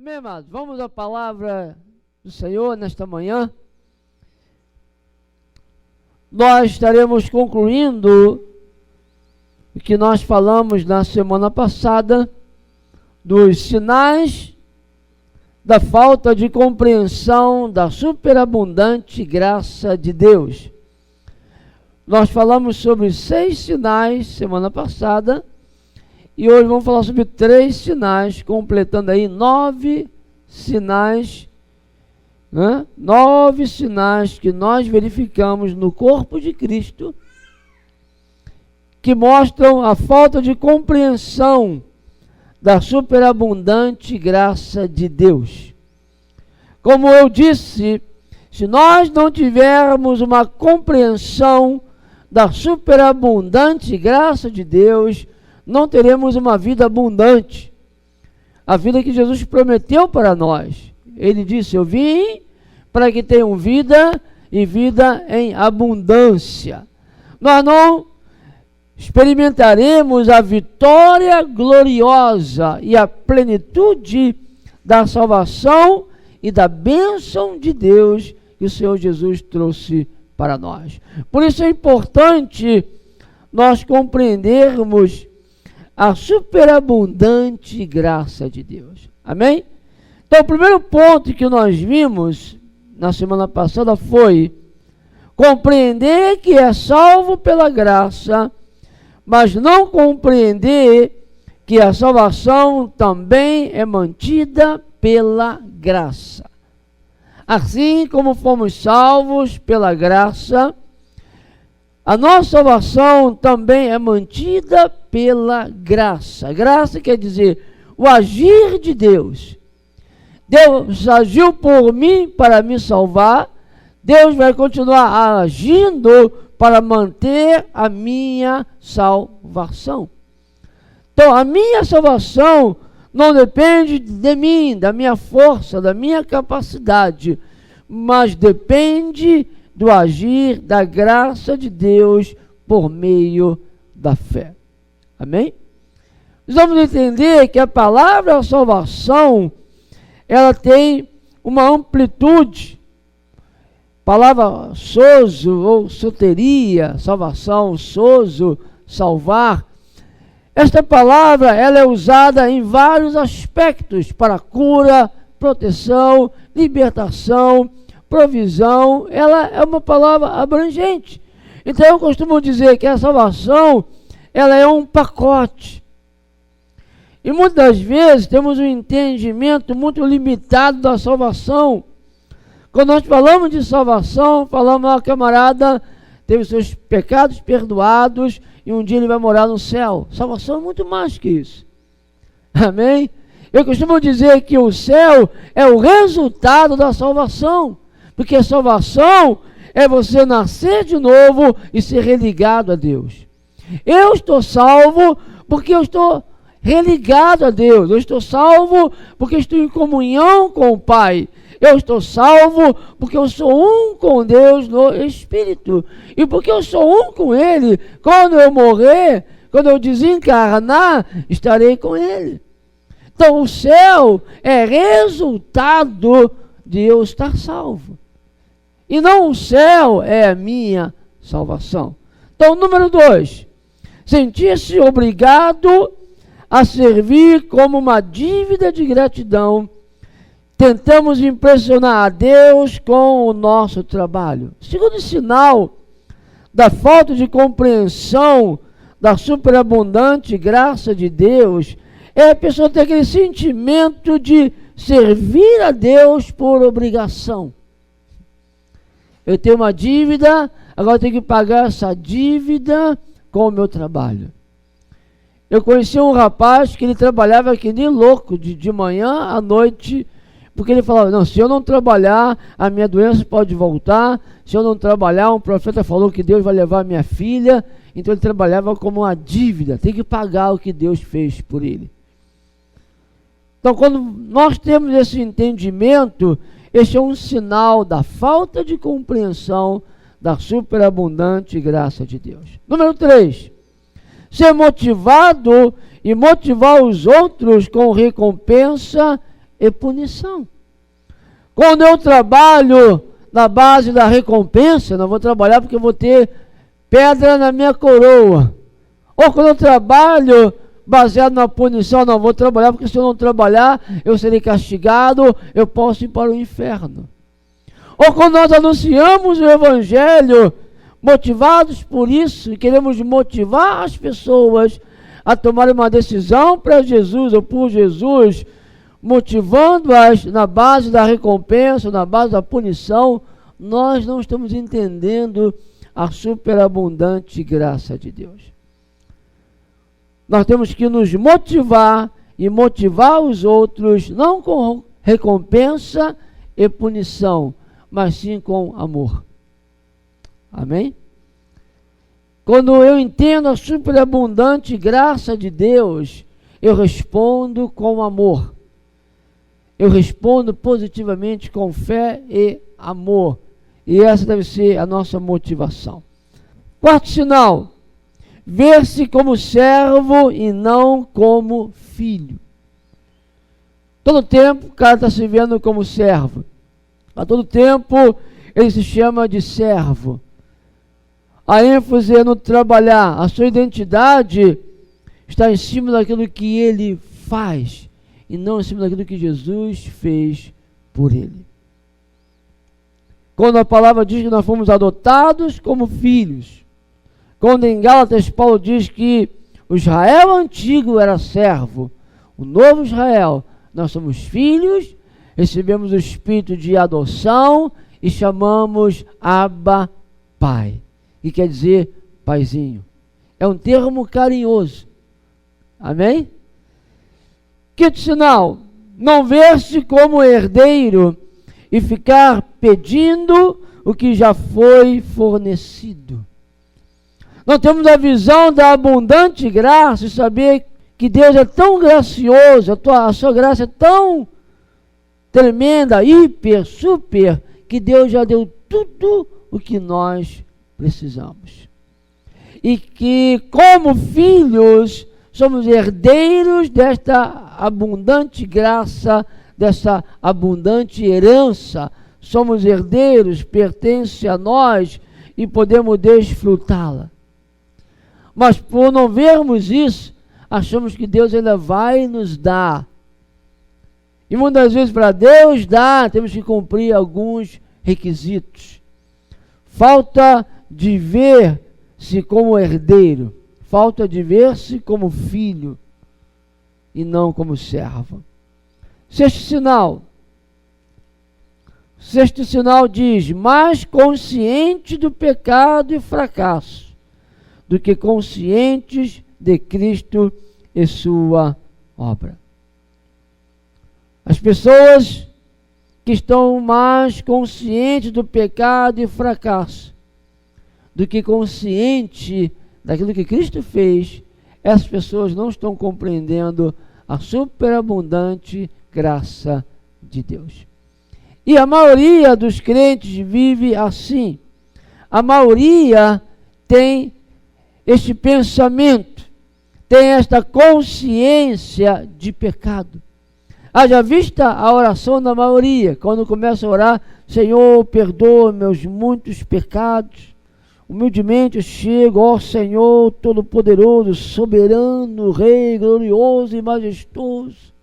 Amém, amados? Vamos à palavra do Senhor nesta manhã. Nós estaremos concluindo o que nós falamos na semana passada, dos sinais da falta de compreensão da superabundante graça de Deus. Nós falamos sobre 6 sinais semana passada, e hoje vamos falar sobre 3 sinais, completando aí 9 sinais, né? 9 sinais que nós verificamos no corpo de Cristo, que mostram a falta de compreensão da superabundante graça de Deus. Como eu disse, se nós não tivermos uma compreensão da superabundante graça de Deus, não teremos uma vida abundante, a vida que Jesus prometeu para nós. Ele disse: eu vim para que tenham vida e vida em abundância. Nós não experimentaremos a vitória gloriosa e a plenitude da salvação e da bênção de Deus que o Senhor Jesus trouxe para nós. Por isso é importante nós compreendermos a superabundante graça de Deus. Amém? Então, o primeiro ponto que nós vimos na semana passada foi compreender que é salvo pela graça, mas não compreender que a salvação também é mantida pela graça. Assim como fomos salvos pela graça, a nossa salvação também é mantida pela graça. Graça quer dizer o agir de Deus. Deus agiu por mim para me salvar. Deus vai continuar agindo para manter a minha salvação. Então, a minha salvação não depende de mim, da minha força, da minha capacidade, mas depende do agir da graça de Deus por meio da fé. Amém? Nós vamos entender que a palavra salvação, ela tem uma amplitude. Palavra sozo ou soteria, salvação, sozo, salvar. Esta palavra, ela é usada em vários aspectos para cura, proteção, libertação, provisão. Ela é uma palavra abrangente. Então eu costumo dizer que a salvação, ela é um pacote. E muitas vezes temos um entendimento muito limitado da salvação. Quando nós falamos de salvação, falamos, a camarada teve seus pecados perdoados e um dia ele vai morar no céu. Salvação é muito mais que isso. Amém? Eu costumo dizer que o céu é o resultado da salvação, porque a salvação é você nascer de novo e ser religado a Deus. Eu estou salvo porque eu estou religado a Deus. Eu estou salvo porque estou em comunhão com o Pai. Eu estou salvo porque eu sou um com Deus no Espírito. E porque eu sou um com Ele, quando eu morrer, quando eu desencarnar, estarei com Ele. Então o céu é resultado de eu estar salvo. E não o céu é a minha salvação. Então, número 2, sentir-se obrigado a servir como uma dívida de gratidão. Tentamos impressionar a Deus com o nosso trabalho. Segundo sinal da falta de compreensão da superabundante graça de Deus é a pessoa ter aquele sentimento de servir a Deus por obrigação. Eu tenho uma dívida, agora eu tenho que pagar essa dívida com o meu trabalho. Eu conheci um rapaz que ele trabalhava que nem louco, de manhã à noite, porque ele falava, não, se eu não trabalhar, a minha doença pode voltar. Se eu não trabalhar, um profeta falou que Deus vai levar a minha filha. Então ele trabalhava como uma dívida, tem que pagar o que Deus fez por ele. Então, quando nós temos esse entendimento, este é um sinal da falta de compreensão da superabundante graça de Deus. Número 3, ser motivado e motivar os outros com recompensa e punição. Quando eu trabalho na base da recompensa, não vou trabalhar porque eu vou ter pedra na minha coroa. Ou quando eu trabalho baseado na punição, não vou trabalhar porque se eu não trabalhar, eu serei castigado, eu posso ir para o inferno. Ou quando nós anunciamos o Evangelho, motivados por isso, e queremos motivar as pessoas a tomar uma decisão para Jesus ou por Jesus, motivando-as na base da recompensa, na base da punição, nós não estamos entendendo a superabundante graça de Deus. Nós temos que nos motivar e motivar os outros, não com recompensa e punição, mas sim com amor. Amém? Quando eu entendo a superabundante graça de Deus, eu respondo com amor. Eu respondo positivamente com fé e amor. E essa deve ser a nossa motivação. Quarto sinal: ver-se como servo e não como filho. Todo tempo o cara está se vendo como servo. A todo tempo ele se chama de servo. A ênfase é no trabalhar. A sua identidade está em cima daquilo que ele faz e não em cima daquilo que Jesus fez por ele. Quando a palavra diz que nós fomos adotados como filhos, quando em Gálatas Paulo diz que o Israel antigo era servo, o novo Israel, nós somos filhos, recebemos o espírito de adoção e chamamos Abba Pai, que quer dizer paizinho. É um termo carinhoso. Amém? Quinto sinal: não ver-se como herdeiro e ficar pedindo o que já foi fornecido. Nós temos a visão da abundante graça e saber que Deus é tão gracioso, a sua graça é tão tremenda, hiper, super, que Deus já deu tudo o que nós precisamos. E que, como filhos, somos herdeiros desta abundante graça, dessa abundante herança. Somos herdeiros, pertence a nós e podemos desfrutá-la. Mas por não vermos isso, achamos que Deus ainda vai nos dar. E muitas vezes para Deus dar, temos que cumprir alguns requisitos. Falta de ver-se como herdeiro, falta de ver-se como filho e não como servo. Sexto sinal diz: mais consciente do pecado e fracasso do que conscientes de Cristo e sua obra. As pessoas que estão mais conscientes do pecado e fracasso do que consciente daquilo que Cristo fez, essas pessoas não estão compreendendo a superabundante graça de Deus. E a maioria dos crentes vive assim. A maioria tem este pensamento, tem esta consciência de pecado. Haja vista a oração da maioria, quando começa a orar: Senhor, perdoa meus muitos pecados. Humildemente eu chego, ó Senhor Todo-Poderoso, soberano, Rei, glorioso e majestoso.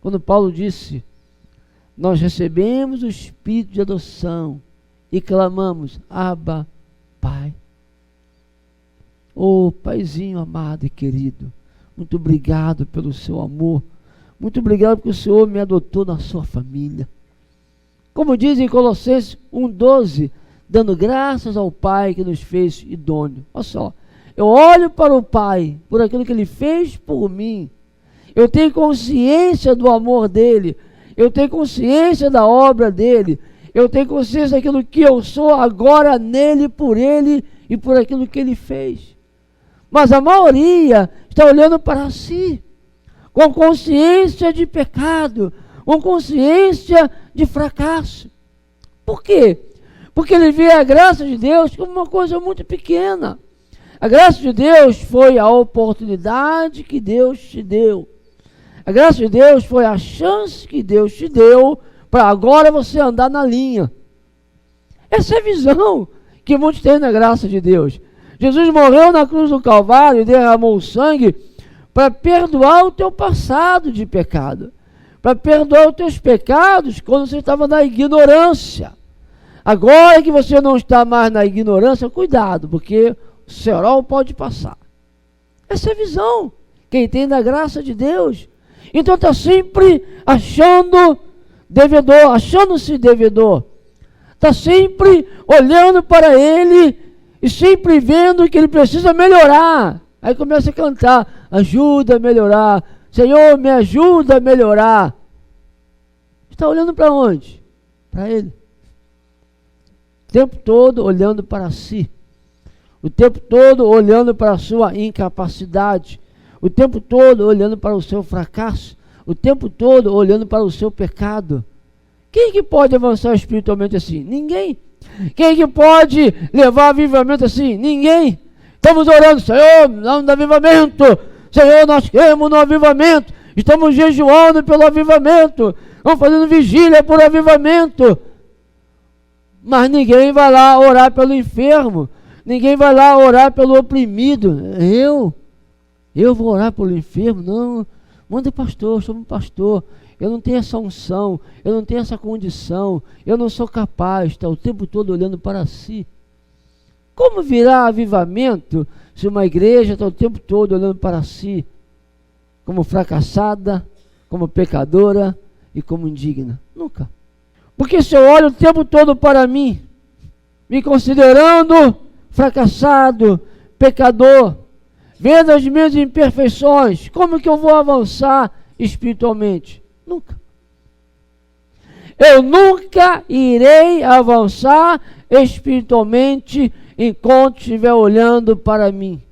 Quando Paulo disse: nós recebemos o Espírito de adoção e clamamos: Abba, Pai. Oh, Paizinho amado e querido, muito obrigado pelo seu amor. Muito obrigado porque o Senhor me adotou na sua família. Como diz em Colossenses 1,12, dando graças ao Pai que nos fez idôneo. Olha só, eu olho para o Pai, por aquilo que Ele fez por mim. Eu tenho consciência do amor dEle. Eu tenho consciência da obra dEle. Eu tenho consciência daquilo que eu sou agora nele, por Ele e por aquilo que Ele fez. Mas a maioria está olhando para si, com consciência de pecado, com consciência de fracasso. Por quê? Porque ele vê a graça de Deus como uma coisa muito pequena. A graça de Deus foi a oportunidade que Deus te deu. A graça de Deus foi a chance que Deus te deu para agora você andar na linha. Essa é a visão que muitos têm da graça de Deus. Jesus morreu na cruz do Calvário e derramou o sangue para perdoar o teu passado de pecado, para perdoar os teus pecados quando você estava na ignorância. Agora que você não está mais na ignorância, cuidado, porque o cerol pode passar. Essa é a visão quem tem da graça de Deus. Então está sempre achando-se devedor. Está sempre olhando para ele e sempre vendo que ele precisa melhorar. Aí começa a cantar, ajuda a melhorar. Senhor, me ajuda a melhorar. Está olhando para onde? Para ele. O tempo todo olhando para si. O tempo todo olhando para a sua incapacidade. O tempo todo olhando para o seu fracasso. O tempo todo olhando para o seu pecado. Quem que pode avançar espiritualmente assim? Ninguém. Quem que pode levar avivamento assim? Ninguém. Estamos orando, Senhor, nós no avivamento. Senhor, nós queremos no avivamento. Estamos jejuando pelo avivamento. Estamos fazendo vigília por avivamento. Mas ninguém vai lá orar pelo enfermo. Ninguém vai lá orar pelo oprimido. Eu vou orar pelo enfermo? Não. Manda pastor, chama um pastor. Eu não tenho essa unção, eu não tenho essa condição, eu não sou capaz. Está o tempo todo olhando para si. Como virá avivamento se uma igreja está o tempo todo olhando para si, como fracassada, como pecadora e como indigna? Nunca. Porque se eu olho o tempo todo para mim, me considerando fracassado, pecador, vendo as minhas imperfeições, como que eu vou avançar espiritualmente? Nunca. Eu nunca irei avançar espiritualmente enquanto estiver olhando para mim,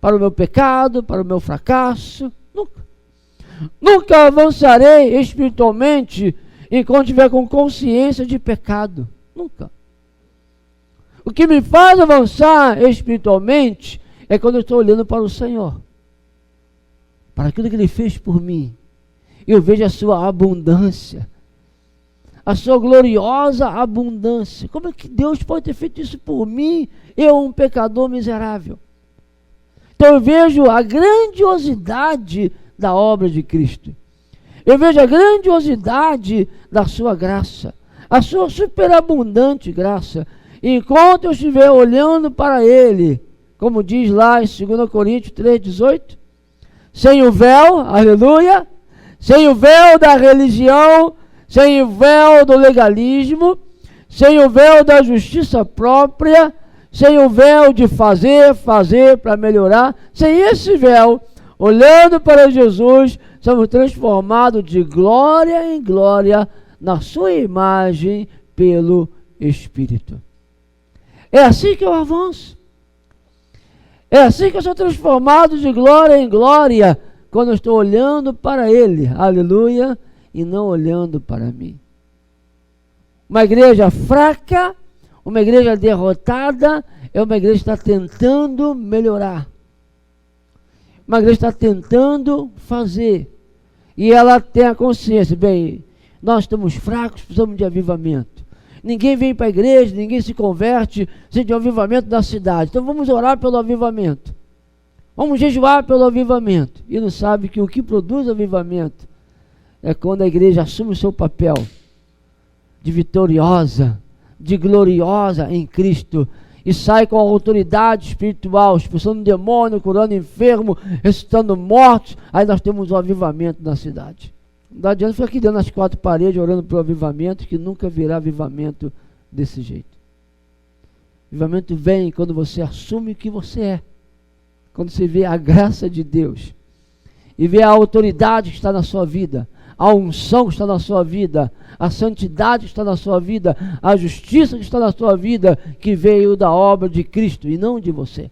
para o meu pecado, para o meu fracasso. Nunca. Nunca avançarei espiritualmente enquanto estiver com consciência de pecado. Nunca. O que me faz avançar espiritualmente é quando eu estou olhando para o Senhor, para aquilo que Ele fez por mim. Eu vejo a sua abundância, a sua gloriosa abundância. Como é que Deus pode ter feito isso por mim, eu um pecador miserável? Então eu vejo a grandiosidade da obra de Cristo. Eu vejo a grandiosidade da sua graça, a sua superabundante graça. Enquanto eu estiver olhando para Ele, como diz lá em 2 Coríntios 3,18, sem o véu, aleluia, sem o véu da religião, sem o véu do legalismo, sem o véu da justiça própria, sem o véu de fazer para melhorar, sem esse véu, olhando para Jesus, somos transformados de glória em glória na sua imagem pelo Espírito. É assim que eu avanço. É assim que eu sou transformado de glória em glória, quando eu estou olhando para Ele, aleluia, e não olhando para mim. Uma igreja fraca, uma igreja derrotada, é uma igreja que está tentando melhorar. Uma igreja está tentando fazer. E ela tem a consciência, bem, nós estamos fracos, precisamos de avivamento. Ninguém vem para a igreja, ninguém se converte sem ter um avivamento da cidade. Então vamos orar pelo avivamento. Vamos jejuar pelo avivamento. E não sabe que o que produz avivamento é quando a igreja assume o seu papel de vitoriosa, de gloriosa em Cristo, e sai com a autoridade espiritual, expulsando demônio, curando enfermo, ressuscitando mortos. Aí nós temos um avivamento na cidade. Não adianta ficar aqui dentro das quatro paredes orando pelo avivamento, que nunca virá avivamento desse jeito. Avivamento vem quando você assume o que você é, quando você vê a graça de Deus e vê a autoridade que está na sua vida, a unção que está na sua vida, a santidade que está na sua vida, a justiça que está na sua vida, que veio da obra de Cristo e não de você.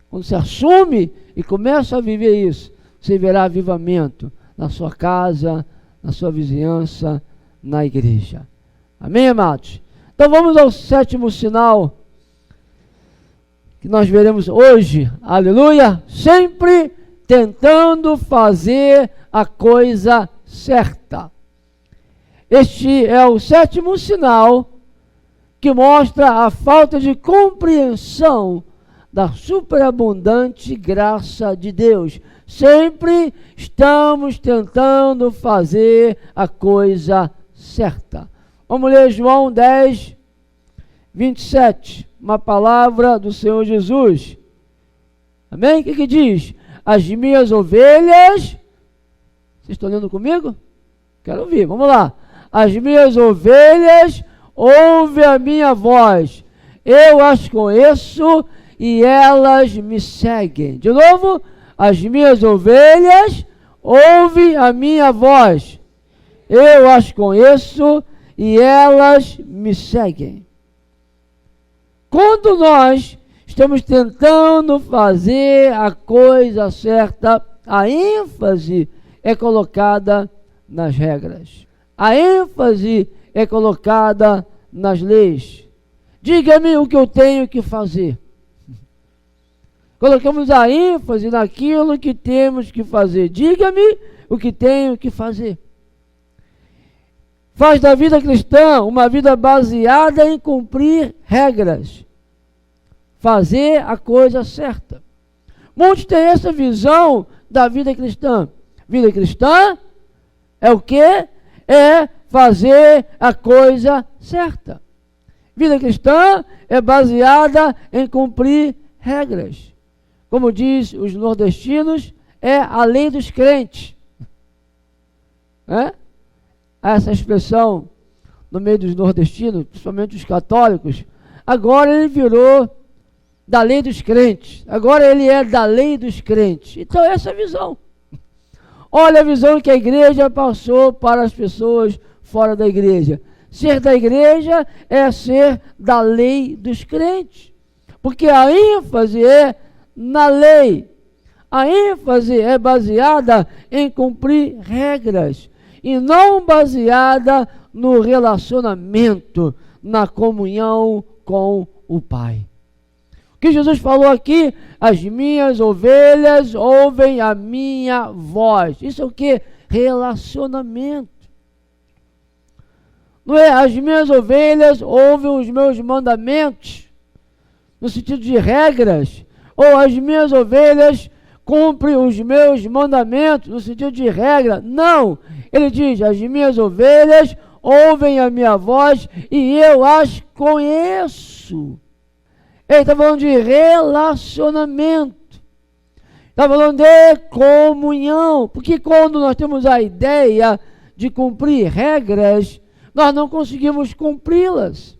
Quando você assume e começa a viver isso, você verá avivamento na sua casa, na sua vizinhança, na igreja. Amém, amados? Então vamos ao sétimo sinal que nós veremos hoje, aleluia, sempre tentando fazer a coisa certa. Este é o sétimo sinal que mostra a falta de compreensão da superabundante graça de Deus. Sempre estamos tentando fazer a coisa certa. Vamos ler João 10, 27, uma palavra do Senhor Jesus. Amém? O que diz? As minhas ovelhas... Vocês estão lendo comigo? Quero ouvir, vamos lá. As minhas ovelhas ouvem a minha voz. Eu as conheço e elas me seguem. De novo, as minhas ovelhas ouvem a minha voz. Eu as conheço e elas me seguem. Quando nós estamos tentando fazer a coisa certa, a ênfase é colocada nas regras. A ênfase é colocada nas leis. Diga-me o que eu tenho que fazer. Colocamos a ênfase naquilo que temos que fazer. Diga-me o que tenho que fazer. Faz da vida cristã uma vida baseada em cumprir regras. Fazer a coisa certa. Muitos têm essa visão da vida cristã. Vida cristã é o quê? É fazer a coisa certa. Vida cristã é baseada em cumprir regras. Como diz os nordestinos, é a lei dos crentes. Essa expressão no meio dos nordestinos, principalmente os católicos, agora ele virou da lei dos crentes. Agora ele é da lei dos crentes. Então essa é a visão. Olha a visão que a igreja passou para as pessoas fora da igreja. Ser da igreja é ser da lei dos crentes. Porque a ênfase é na lei. A ênfase é baseada em cumprir regras e não baseada no relacionamento, na comunhão com o Pai. O que Jesus falou aqui? As minhas ovelhas ouvem a minha voz. Isso é o que? Relacionamento. Não é? As minhas ovelhas ouvem os meus mandamentos, no sentido de regras, ou as minhas ovelhas cumprem os meus mandamentos, no sentido de regra. Não! Ele diz, as minhas ovelhas ouvem a minha voz e eu as conheço. Ele está falando de relacionamento. Está falando de comunhão. Porque quando nós temos a ideia de cumprir regras, nós não conseguimos cumpri-las.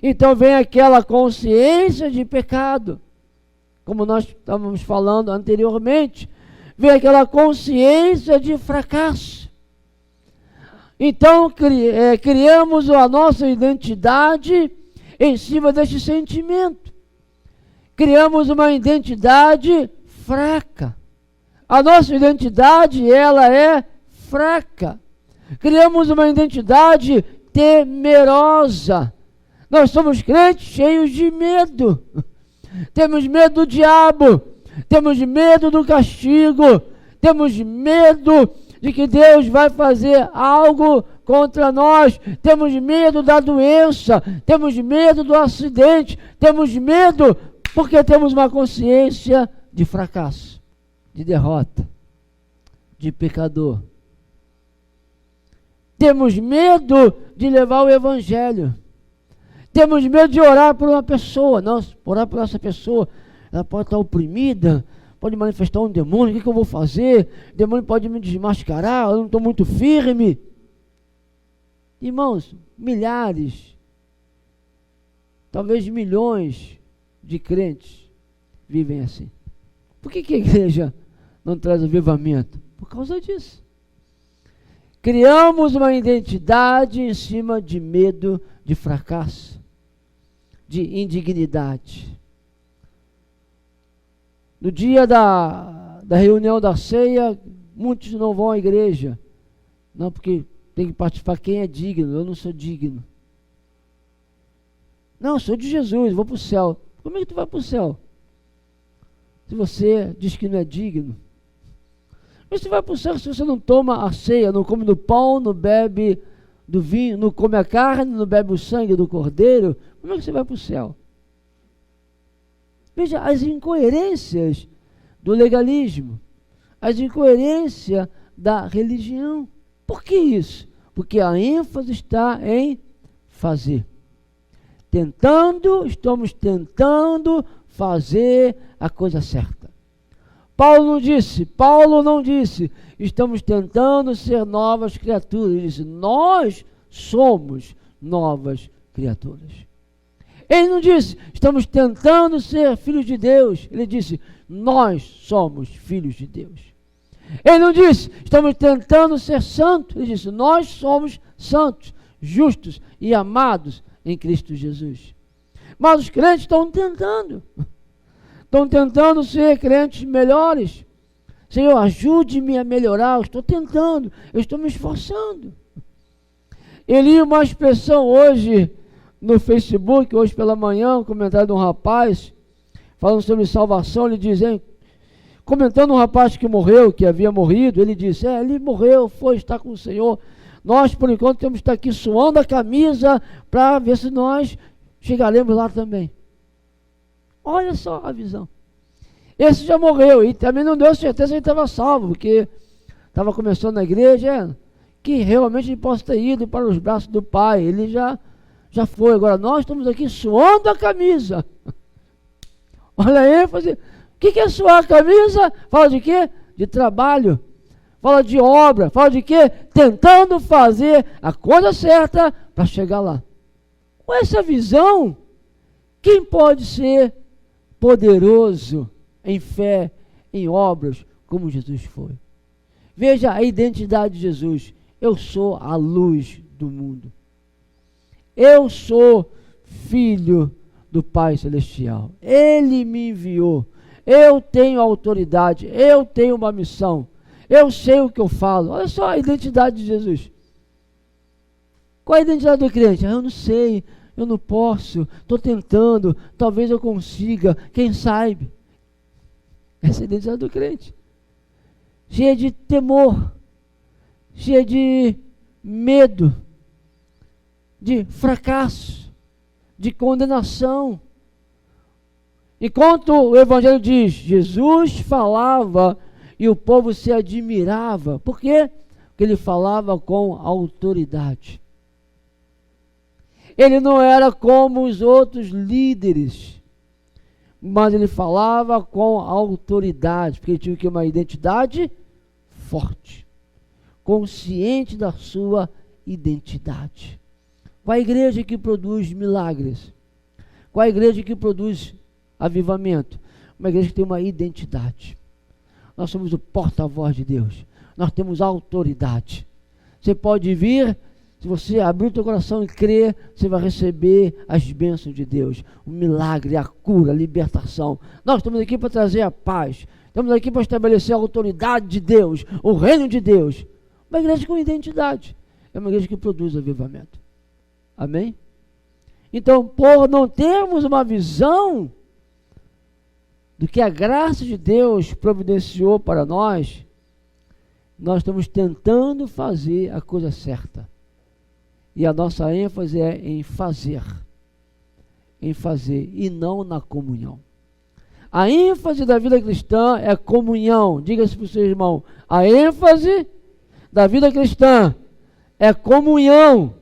Então vem aquela consciência de pecado. Como nós estávamos falando anteriormente, vem aquela consciência de fracasso. Então criamos a nossa identidade em cima deste sentimento. Criamos uma identidade fraca. A nossa identidade, ela é fraca. Criamos uma identidade temerosa. Nós somos crentes cheios de medo. Temos medo do diabo. Temos medo do castigo. Temos medo de que Deus vai fazer algo contra nós. Temos medo da doença. Temos medo do acidente. Temos medo porque temos uma consciência de fracasso, de derrota, de pecador. Temos medo de levar o evangelho. Temos medo de orar por uma pessoa. Não, orar por essa pessoa, ela pode estar oprimida, pode manifestar um demônio, o que eu vou fazer? O demônio pode me desmascarar, eu não estou muito firme. Irmãos, milhares, talvez milhões de crentes vivem assim. Por que a igreja não traz avivamento? Por causa disso. Criamos uma identidade em cima de medo, de fracasso, de indignidade. No dia da reunião da ceia, muitos não vão à igreja. Não, porque tem que participar quem é digno. Eu não sou digno. Não, eu sou de Jesus, vou para o céu. Como é que tu vai para o céu? Se você diz que não é digno. Você vai para o céu se você não toma a ceia, não come do pão, não bebe do vinho, não come a carne, não bebe o sangue do cordeiro? Como é que você vai para o céu? Veja as incoerências do legalismo, as incoerências da religião. Por que isso? Porque a ênfase está em fazer. Estamos tentando fazer a coisa certa. Paulo não disse, estamos tentando ser novas criaturas. Ele disse, nós somos novas criaturas. Ele não disse, estamos tentando ser filhos de Deus. Ele disse, nós somos filhos de Deus. Ele não disse, estamos tentando ser santos. Ele disse, nós somos santos, justos e amados em Cristo Jesus. Mas os crentes estão tentando ser crentes melhores. Senhor, ajude-me a melhorar. Eu estou tentando, eu estou me esforçando. Eu li uma expressão hoje no Facebook, hoje pela manhã, um comentário de um rapaz falando sobre salvação. Ele diz, comentando um rapaz que morreu, que havia morrido, ele disse, ele morreu, foi estar com o Senhor. Nós, por enquanto, temos que estar aqui suando a camisa para ver se nós chegaremos lá também. Olha só a visão. Esse já morreu e também não deu certeza que ele estava salvo, porque estava começando na igreja, que realmente ele possa ter ido para os braços do Pai. Ele já foi. Agora nós estamos aqui suando a camisa. Olha a ênfase. O que é suar a camisa? Fala de quê? De trabalho. Fala de obra. Fala de quê? Tentando fazer a coisa certa para chegar lá. Com essa visão, quem pode ser poderoso em fé, em obras, como Jesus foi? Veja a identidade de Jesus. Eu sou a luz do mundo. Eu sou filho do Pai Celestial. Ele me enviou. Eu tenho autoridade. Eu tenho uma missão. Eu sei o que eu falo. Olha só a identidade de Jesus. Qual é a identidade do crente? Eu não sei. Eu não posso. Estou tentando. Talvez eu consiga. Quem sabe? Essa é a identidade do crente. Cheia de temor. Cheia de medo. De fracasso, de condenação. Enquanto o Evangelho diz, Jesus falava e o povo se admirava. Por quê? Porque ele falava com autoridade. Ele não era como os outros líderes, mas ele falava com autoridade, porque ele tinha uma identidade forte, consciente da sua identidade. Qual a igreja que produz milagres? Qual a igreja que produz avivamento? Uma igreja que tem uma identidade. Nós somos o porta-voz de Deus. Nós temos autoridade. Você pode vir, se você abrir o teu coração e crer, você vai receber as bênçãos de Deus. O milagre, a cura, a libertação. Nós estamos aqui para trazer a paz. Estamos aqui para estabelecer a autoridade de Deus, o reino de Deus. Uma igreja com identidade. É uma igreja que produz avivamento. Amém? Então, por não termos uma visão do que a graça de Deus providenciou para nós, nós estamos tentando fazer a coisa certa. E a nossa ênfase é em fazer e não na comunhão. A ênfase da vida cristã é comunhão. Diga-se para o seu irmão, a ênfase da vida cristã é comunhão.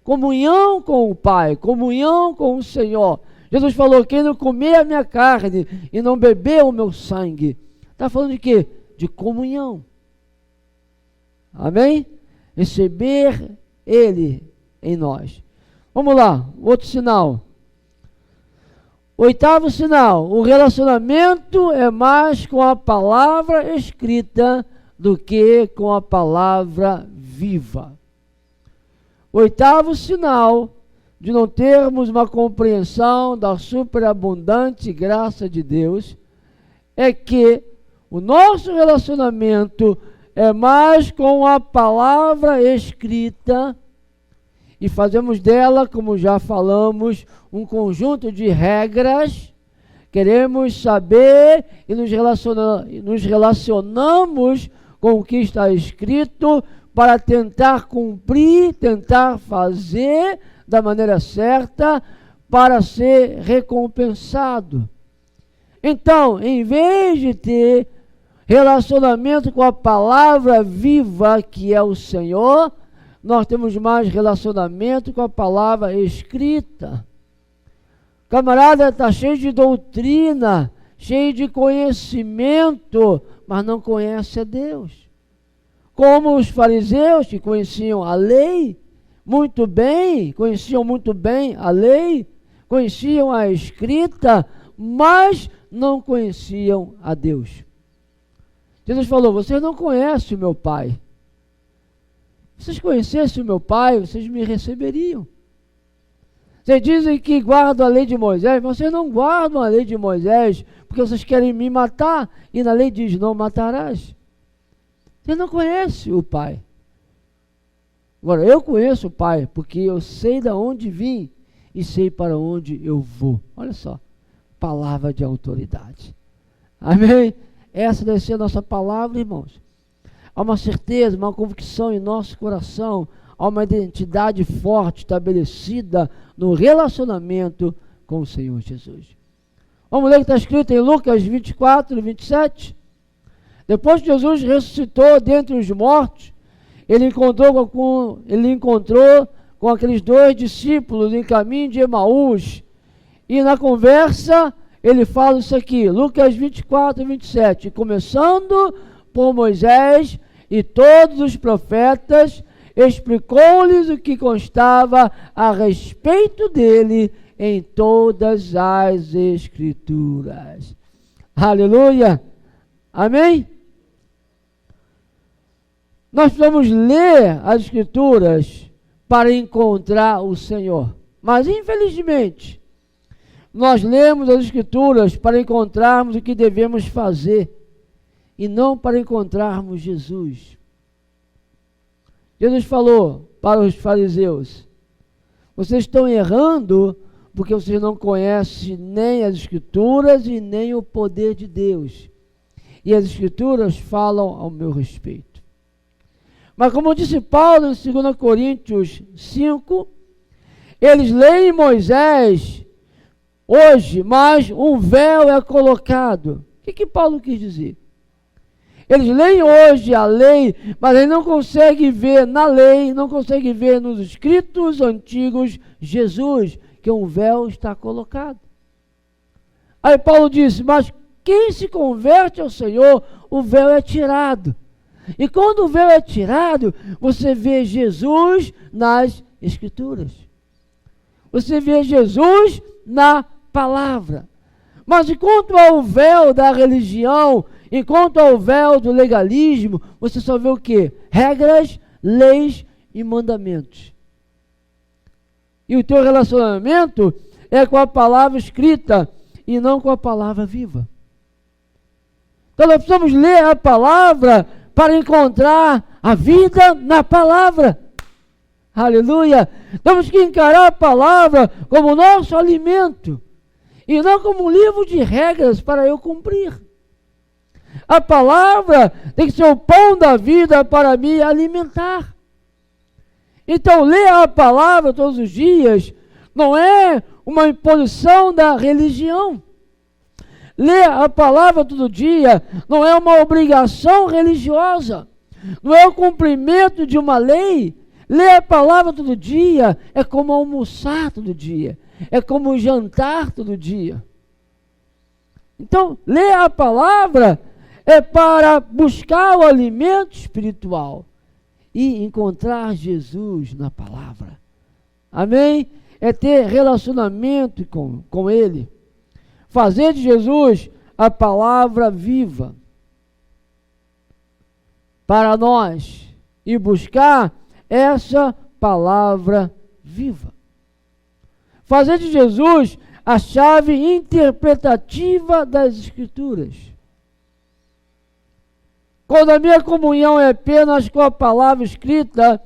Comunhão com o Pai, comunhão com o Senhor. Jesus falou, quem não comer a minha carne e não beber o meu sangue. Está falando de quê? De comunhão. Amém? Receber Ele em nós. Vamos lá, outro sinal. Oitavo sinal, o relacionamento é mais com a palavra escrita do que com a palavra viva. Oitavo sinal de não termos uma compreensão da superabundante graça de Deus é que o nosso relacionamento é mais com a palavra escrita e fazemos dela, como já falamos, um conjunto de regras. Queremos saber e nos relacionamos com o que está escrito para tentar cumprir, tentar fazer da maneira certa para ser recompensado. Então, em vez de ter relacionamento com a palavra viva, que é o Senhor, nós temos mais relacionamento com a palavra escrita. O camarada está cheio de doutrina, cheio de conhecimento, mas não conhece a Deus. Como os fariseus, que conheciam a lei muito bem, conheciam muito bem a lei, conheciam a escrita, mas não conheciam a Deus. Jesus falou: vocês não conhecem o meu Pai. Se vocês conhecessem o meu Pai, vocês me receberiam. Vocês dizem que guardam a lei de Moisés, mas vocês não guardam a lei de Moisés, porque vocês querem me matar, e na lei diz: não matarás. Vocês não conhecem o Pai. Agora, eu conheço o Pai, porque eu sei de onde vim e sei para onde eu vou. Olha só, palavra de autoridade. Amém? Essa deve ser a nossa palavra, irmãos. Há uma certeza, uma convicção em nosso coração, há uma identidade forte, estabelecida no relacionamento com o Senhor Jesus. Vamos ler o que está escrito em Lucas 24, 27. Depois que Jesus ressuscitou dentre os mortos, ele encontrou com aqueles 2 discípulos em caminho de Emaús. E na conversa, ele fala isso aqui, Lucas 24, 27. Começando por Moisés e todos os profetas, explicou-lhes o que constava a respeito dele em todas as Escrituras. Aleluia! Amém? Nós precisamos ler as Escrituras para encontrar o Senhor. Mas, infelizmente, nós lemos as Escrituras para encontrarmos o que devemos fazer e não para encontrarmos Jesus. Jesus falou para os fariseus: vocês estão errando porque vocês não conhecem nem as Escrituras e nem o poder de Deus. E as Escrituras falam ao meu respeito. Mas como disse Paulo em 2 Coríntios 5, eles leem Moisés hoje, mas um véu é colocado. O que Paulo quis dizer? Eles leem hoje a lei, mas eles não conseguem ver na lei, não conseguem ver nos escritos antigos Jesus, que um véu está colocado. Aí Paulo disse: mas quem se converte ao Senhor, o véu é tirado. E quando o véu é tirado, você vê Jesus nas Escrituras. Você vê Jesus na palavra. Mas enquanto há o véu da religião, enquanto há o véu do legalismo, você só vê o quê? Regras, leis e mandamentos. E o teu relacionamento é com a palavra escrita e não com a palavra viva. Então nós precisamos ler a palavra para encontrar a vida na palavra. Aleluia! Temos que encarar a palavra como nosso alimento e não como um livro de regras para eu cumprir. A palavra tem que ser o pão da vida para me alimentar. Então, ler a palavra todos os dias não é uma imposição da religião. Ler a palavra todo dia não é uma obrigação religiosa, não é o cumprimento de uma lei. Ler a palavra todo dia é como almoçar todo dia, é como jantar todo dia. Então, ler a palavra é para buscar o alimento espiritual e encontrar Jesus na palavra. Amém? É ter relacionamento com Ele. Fazer de Jesus a palavra viva para nós e buscar essa palavra viva. Fazer de Jesus a chave interpretativa das Escrituras. Quando a minha comunhão é apenas com a palavra escrita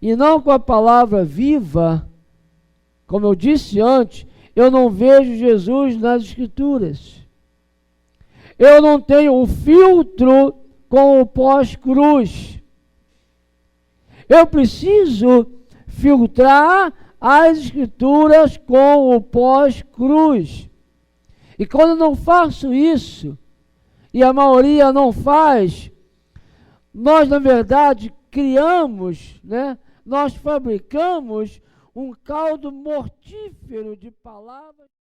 e não com a palavra viva, como eu disse antes, eu não vejo Jesus nas Escrituras. Eu não tenho o filtro com o pós-cruz. Eu preciso filtrar as Escrituras com o pós-cruz. E quando eu não faço isso, e a maioria não faz, nós, na verdade, criamos, nós fabricamos um caldo mortífero de palavras.